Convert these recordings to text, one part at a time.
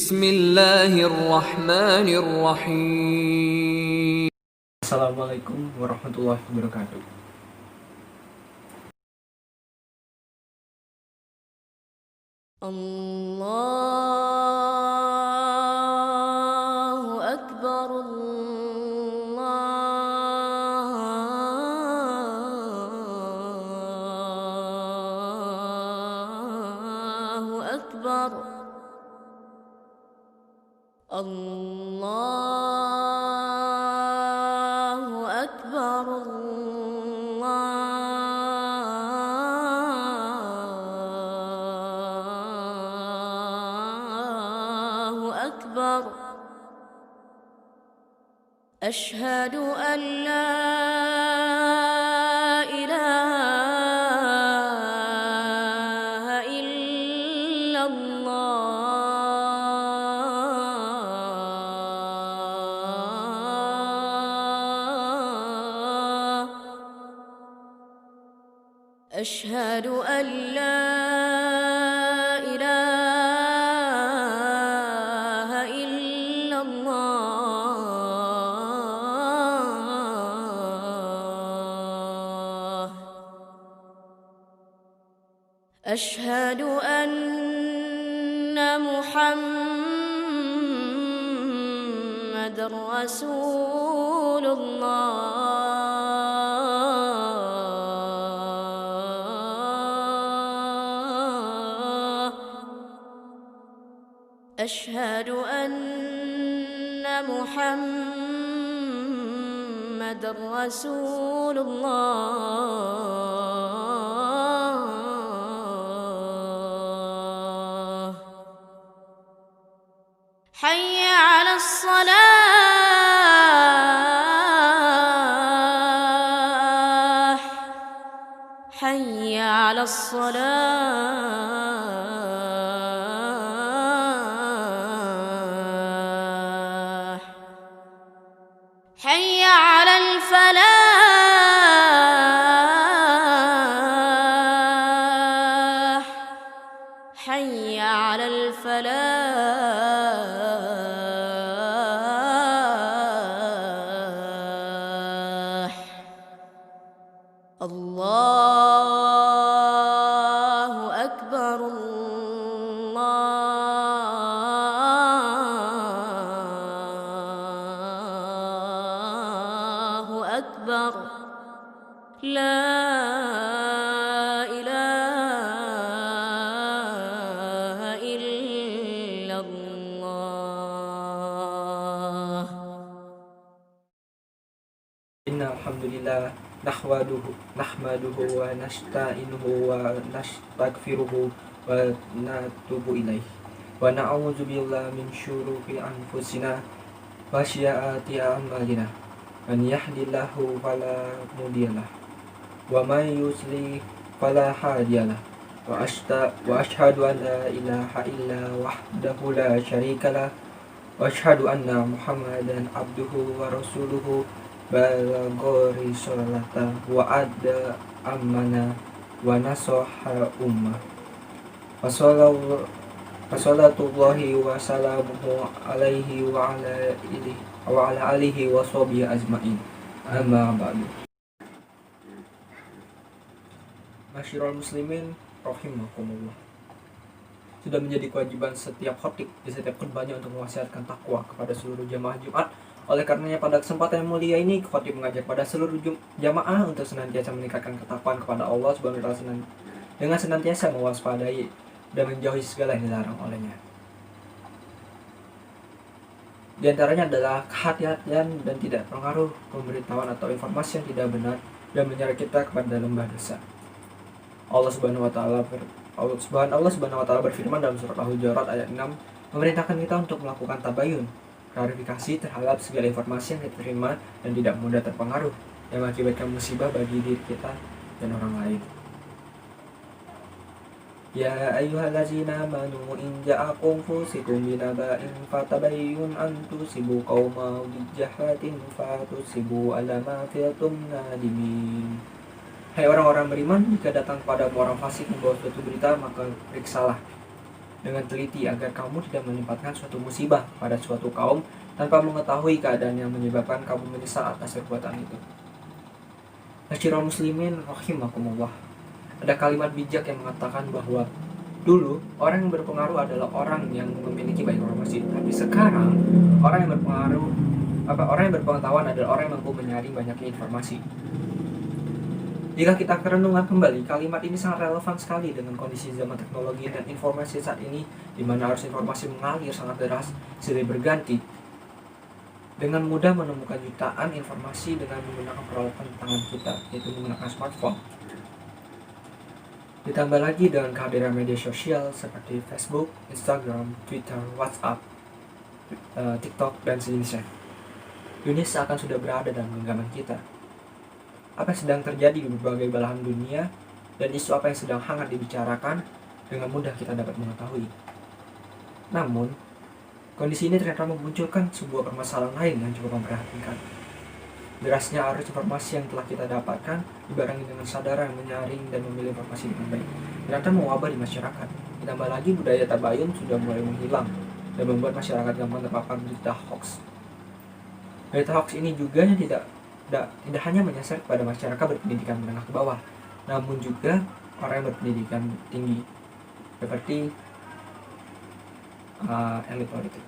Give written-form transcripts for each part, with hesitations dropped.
Bismillahirrahmanirrahim. Assalamualaikum warahmatullahi wabarakatuh. Allahu Akbar, Allahu Akbar, Allahu Akbar, Allahu Akbar. أشهد أن لا إله إلا الله. أشهد أن لا إله إلا الله. أشهد أن محمد رسول الله. أشهد أن محمد رسول الله. حي على الصلاة، حي على الصلاة، حي على الفلاح، حي على الفلاح. الله أكبر، الله أكبر. لا إله إلا الله. Innal hamdalillah nahmaduhu wa nasta'inuhu wa nastaghfiruhu wa natubu ilaih wa na'udzu billahi min syururi anfusina wa sayyiati a'malina. Man yahdihillahu fala mudhillalah wa may yudlil fala hadiyalah. Wa ashhadu an la ilaha illa wahdahu la syarikalah wa ashhadu anna Muhammadan abduhu wa rasuluhu balagori sholata wa adda amana wa nasoha ummah wa salatullahi wa salamuhu alaihi wa ala alihi wa sahbihi ajma'in. Amma ba'du. Masyarul muslimin rahimakumullah. Sudah menjadi kewajiban setiap khatib di setiap khutbahnya untuk mewasiatkan takwa kepada seluruh jamaah Jumat. Oleh karenanya pada kesempatan yang mulia ini khatib mengajak pada seluruh jamaah untuk senantiasa meningkatkan ketakwaan kepada Allah Subhanahu wa taala dengan senantiasa mewaspadai dan menjauhi segala yang dilarang olehnya. Di antaranya adalah kehati-hatian dan tidak pengaruh pemberitahuan atau informasi yang tidak benar dan menyeret kita kepada lembah dosa. Allah Subhanahu wa taala berfirman dalam surat Al-Hujurat ayat 6, memerintahkan kita untuk melakukan tabayun, klarifikasi terhadap segala informasi yang diterima dan tidak mudah terpengaruh yang mengakibatkan musibah bagi diri kita dan orang lain. Ya ayyuhallazina amanu in ja'akum fusikum binaba'in fatabayyun an tusibu qauman bijahalatin fatusibu ala ma fi'tum nadimin. Hai orang-orang beriman, jika datang kepada orang fasik membawa suatu berita, maka periksalah dengan teliti agar kamu tidak menimpakan suatu musibah pada suatu kaum tanpa mengetahui keadaan yang menyebabkan kamu menyesal atas perbuatan itu. Masyiral muslimin rahimakumullah. Ada kalimat bijak yang mengatakan bahwa dulu orang yang berpengaruh adalah orang yang memiliki banyak informasi, tapi sekarang orang yang berpengetahuan adalah orang yang mampu menyaring banyaknya informasi. Jika kita kerenungan kembali, kalimat ini sangat relevan sekali dengan kondisi zaman teknologi dan informasi saat ini, di mana arus informasi mengalir sangat deras, silih berganti. Dengan mudah menemukan jutaan informasi dengan menggunakan peralatan tangan kita, yaitu menggunakan smartphone. Ditambah lagi dengan kehadiran media sosial seperti Facebook, Instagram, Twitter, WhatsApp, TikTok, dan sejenisnya. Dunia seakan sudah berada dalam genggaman kita. Apa yang sedang terjadi di berbagai belahan dunia dan isu apa yang sedang hangat dibicarakan dengan mudah kita dapat mengetahui. Namun, kondisi ini ternyata memunculkan sebuah permasalahan lain yang cukup memprihatinkan. Derasnya arus informasi yang telah kita dapatkan dibarengi dengan kesadaran menyaring dan memilih informasi dengan baik ternyata mewabah di masyarakat. Ditambah lagi budaya tabayun sudah mulai menghilang dan membuat masyarakat gampang terpapar berita hoax. Berita hoax ini juga tidak hanya menyasar kepada masyarakat berpendidikan menengah ke bawah, namun juga orang yang berpendidikan tinggi seperti elit politik,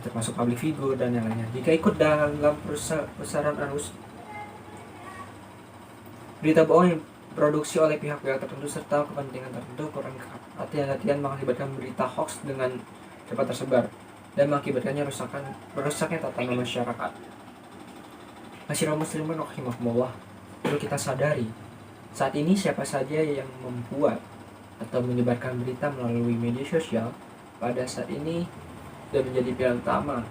termasuk public figure dan yang lainnya. Jika ikut dalam pusaran arus berita bohong yang produksi oleh pihak-pihak tertentu serta kepentingan tertentu, kurang hati-hatian mengakibatkan berita hoax dengan cepat tersebar dan mengakibatkannya rusaknya tatanan masyarakat. Masyiral muslimin rahimakumullah, perlu kita sadari saat ini siapa saja yang membuat atau menyebarkan berita melalui media sosial pada saat ini dan menjadi pilihan utama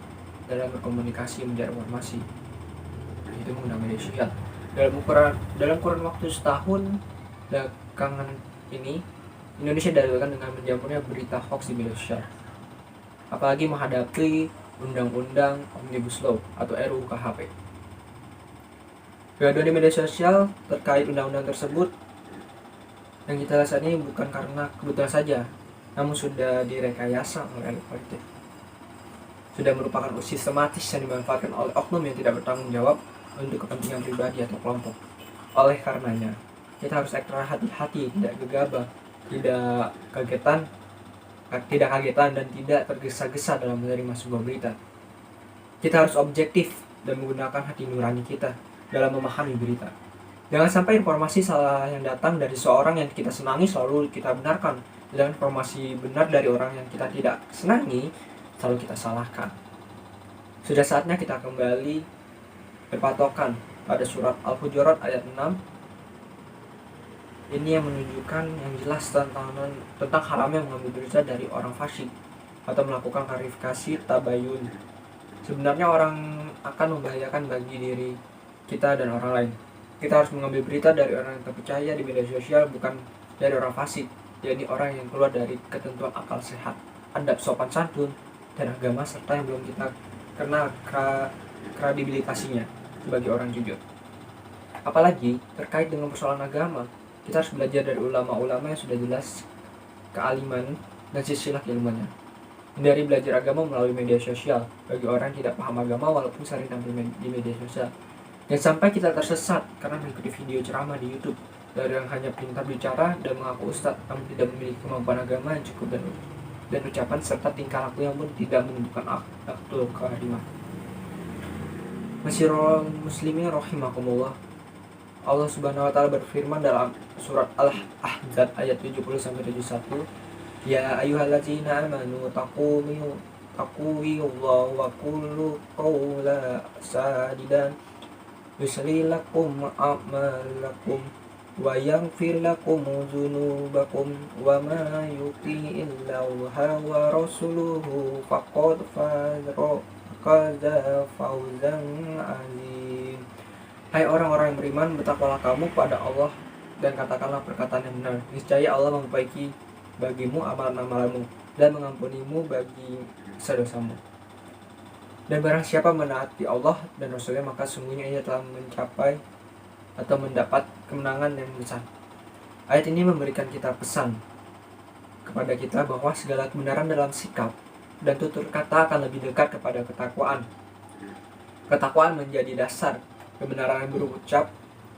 dalam berkomunikasi mencari informasi, itu menggunakan media sosial. Dalam kurun waktu setahun belakangan ini, Indonesia didahulukan dengan menjamurnya berita hoax di media sosial, apalagi menghadapi Undang-Undang Omnibus Law atau RUU KHP. Kegaduhan di media sosial terkait undang-undang tersebut yang kita lihat saat ini bukan karena kebetulan saja, namun sudah direkayasa oleh elit politik. Sudah merupakan sistematis yang dimanfaatkan oleh oknum yang tidak bertanggung jawab untuk kepentingan pribadi atau kelompok. Oleh karenanya, kita harus ekstra hati-hati, tidak gegabah, tidak kagetan dan tidak tergesa-gesa dalam menerima sebuah berita. Kita harus objektif dan menggunakan hati nurani kita dalam memahami berita. Jangan sampai informasi salah yang datang dari seorang yang kita senangi selalu kita benarkan, dan informasi benar dari orang yang kita tidak senangi selalu kita salahkan. Sudah saatnya kita kembali berpatokan pada surat Al-Hujurat ayat 6. Ini yang menunjukkan yang jelas tentang haramnya mengambil berita dari orang fasik atau melakukan klarifikasi tabayun. Sebenarnya orang akan membahayakan bagi diri kita dan orang lain. Kita harus mengambil berita dari orang yang terpercaya di media sosial, bukan dari orang fasik, yakni orang yang keluar dari ketentuan akal sehat, adab sopan santun, dan agama, serta yang belum kita kenal kredibilitasinya sebagai orang jujur. Apalagi terkait dengan persoalan agama, kita harus belajar dari ulama-ulama yang sudah jelas kealiman dan silsilah ilmunya. Hindari belajar agama melalui media sosial bagi orang yang tidak paham agama walaupun sering tampil di media sosial. Jangan sampai kita tersesat karena mengikuti video ceramah di YouTube dari yang hanya pintar bicara dan mengaku ustadz, namun tidak memiliki kemampuan agama yang cukup dan ucapan serta tingkah laku yang pun tidak menunjukkan akhlakul karimah. Masyiral muslimin rahimakumullah. Allah Subhanahu wa taala berfirman dalam surat Al-Ahzab ayat 70-71, "Ya ayyuhallazina amanu taqullaha wa qulu qawlan sadidan yusli lakum a'malakum wa yaghfir lakum dzunubakum wa ma yuti'illaha wa rasuluhu faqad faza fawzan azim." Hai orang-orang yang beriman, bertakwalah kamu pada Allah dan katakanlah perkataan yang benar. Niscaya Allah memperbaiki bagimu amalan-amalanmu dan mengampunimu bagi dosa-dosamu. Dan barang siapa menaati Allah dan Rasulnya, maka sungguhnya ia telah mencapai atau mendapat kemenangan yang besar. Ayat ini memberikan kita pesan kepada kita bahwa segala kebenaran dalam sikap dan tutur kata akan lebih dekat kepada ketakwaan. Ketakwaan menjadi dasar kebenaran yang berucap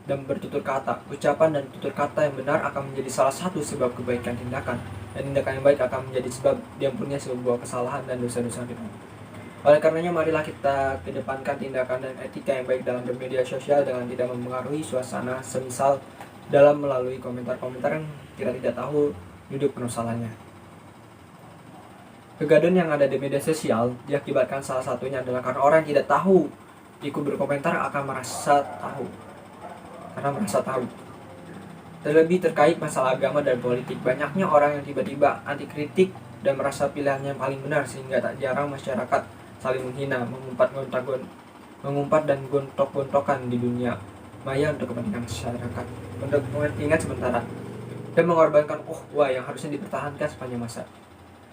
dan bertutur kata. Ucapan dan tutur kata yang benar akan menjadi salah satu sebab kebaikan tindakan, dan tindakan yang baik akan menjadi sebab diampuninya sebuah kesalahan dan dosa-dosa kita. Oleh karenanya, marilah kita kedepankan tindakan dan etika yang baik dalam bermedia sosial dengan tidak mempengaruhi suasana, semisal dalam melalui komentar-komentar yang kita tidak tahu duduk penuh salahnya. Kegaduhan yang ada di media sosial diakibatkan salah satunya adalah karena orang yang tidak tahu ikut berkomentar akan merasa tahu. Terlebih terkait masalah agama dan politik, banyaknya orang yang tiba-tiba anti kritik dan merasa pilihannya yang paling benar, sehingga tak jarang masyarakat saling menghina, mengumpat dan gontok-gontokan di dunia maya untuk kepentingan masyarakat, untuk kepentingan sementara, dan mengorbankan ukhuwah yang harusnya dipertahankan sepanjang masa.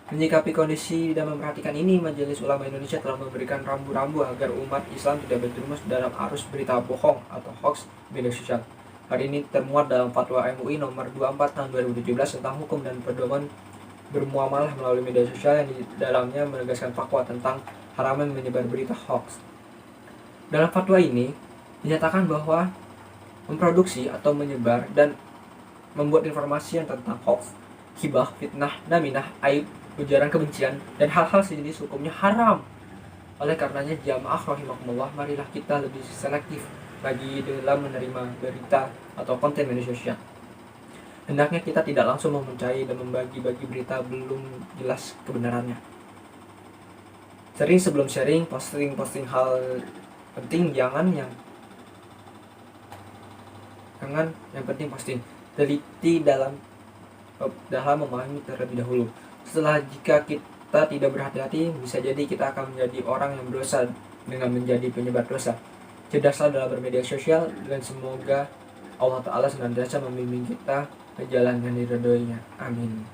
Menyikapi kondisi dan memperhatikan ini, Majelis Ulama Indonesia telah memberikan rambu-rambu agar umat Islam tidak berjerumus dalam arus berita bohong atau hoax media sosial. Hal ini termuat dalam Fatwa MUI nomor 24 tahun 2017 tentang hukum dan pedoman bermuamalah melalui media sosial, yang di dalamnya menegaskan fatwa tentang haramnya menyebar berita hoax. Dalam fatwa ini dinyatakan bahwa memproduksi atau menyebar dan membuat informasi yang tentang hoax, hibah, fitnah, naminah, aib, ujaran kebencian, dan hal-hal sejenis hukumnya haram. Oleh karenanya, jamaah rahimakumullah, marilah kita lebih selektif lagi dalam menerima berita atau konten media sosial. Hendaknya kita tidak langsung mempercayai dan membagi-bagi berita belum jelas kebenarannya. Sering sebelum sharing, posting hal penting, jangan yang penting posting. Teliti dalam memahami terlebih dahulu. Setelah, jika kita tidak berhati-hati, bisa jadi kita akan menjadi orang yang berdosa dengan menjadi penyebar dosa. Cerdaslah dalam bermedia sosial, dan semoga Allah Ta'ala senantiasa membimbing kita ke jalan yang diridhoinya. Amin.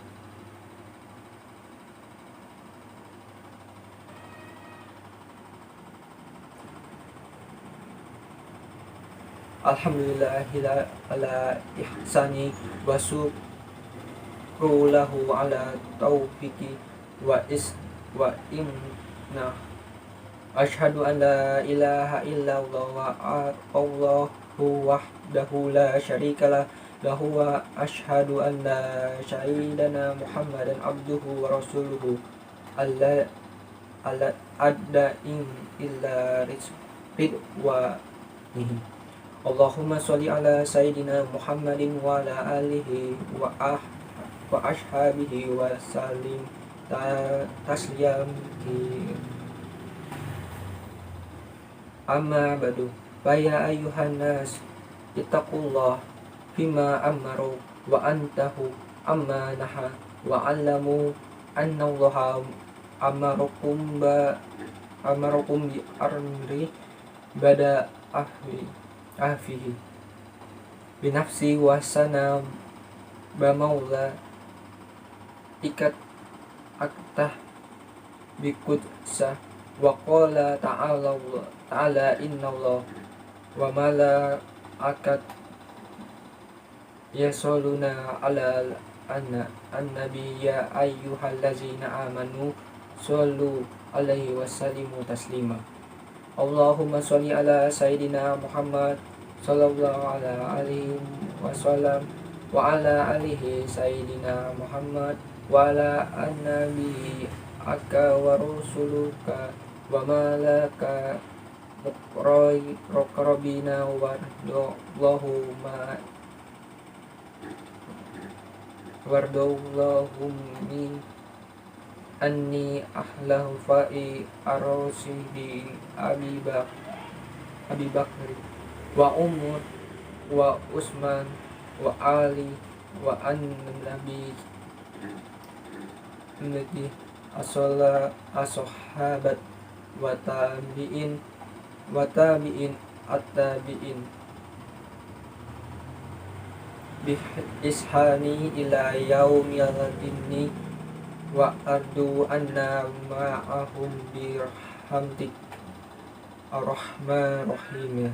Alhamdulillahillah ala ihsani wa lahu ala taufiqi wa inna asyhadu an la ilaha illallah wa Allahu wahdahu la syarikalah lahu wa asyhadu anna sayyidana Muhammadan abduhu wa rasuluhu alla addain illa ridwanihi. Allahumma sholli ala sayyidina Muhammadin wa ala alihi wa ashabihi wa salim tasliyamki. Amma ba'du, fa ya ayyuhan nas ittaqullah fima amaru wa antahu amma naha wa 'allamu anna allaha amarukum bi amri bada ahfihi binafsi wa sana bamaula ikat aktah bikudsa wa qala ta'ala innallah wa malaikat yasoluna ala annabi ya ayyuhallazina amanu shollu alaihi wasallimu taslima. Allahumma sholli ala sayyidina Muhammad sallallahu alaihi wasallam wa ala alihi sayyidina Muhammad wa ala annabi aka wa rusuluka wa malaka muqrabina wardallahu min anni ahlahu fa'i arosidi Abi Bakri wa Umar wa Usman wa Ali wa an-nabi as-sahabat wa tabi'in at-tabi'in bi ishani ila yaumil dini wa ardu anna ma'ahum bi rahmatik ar-rahman rahim.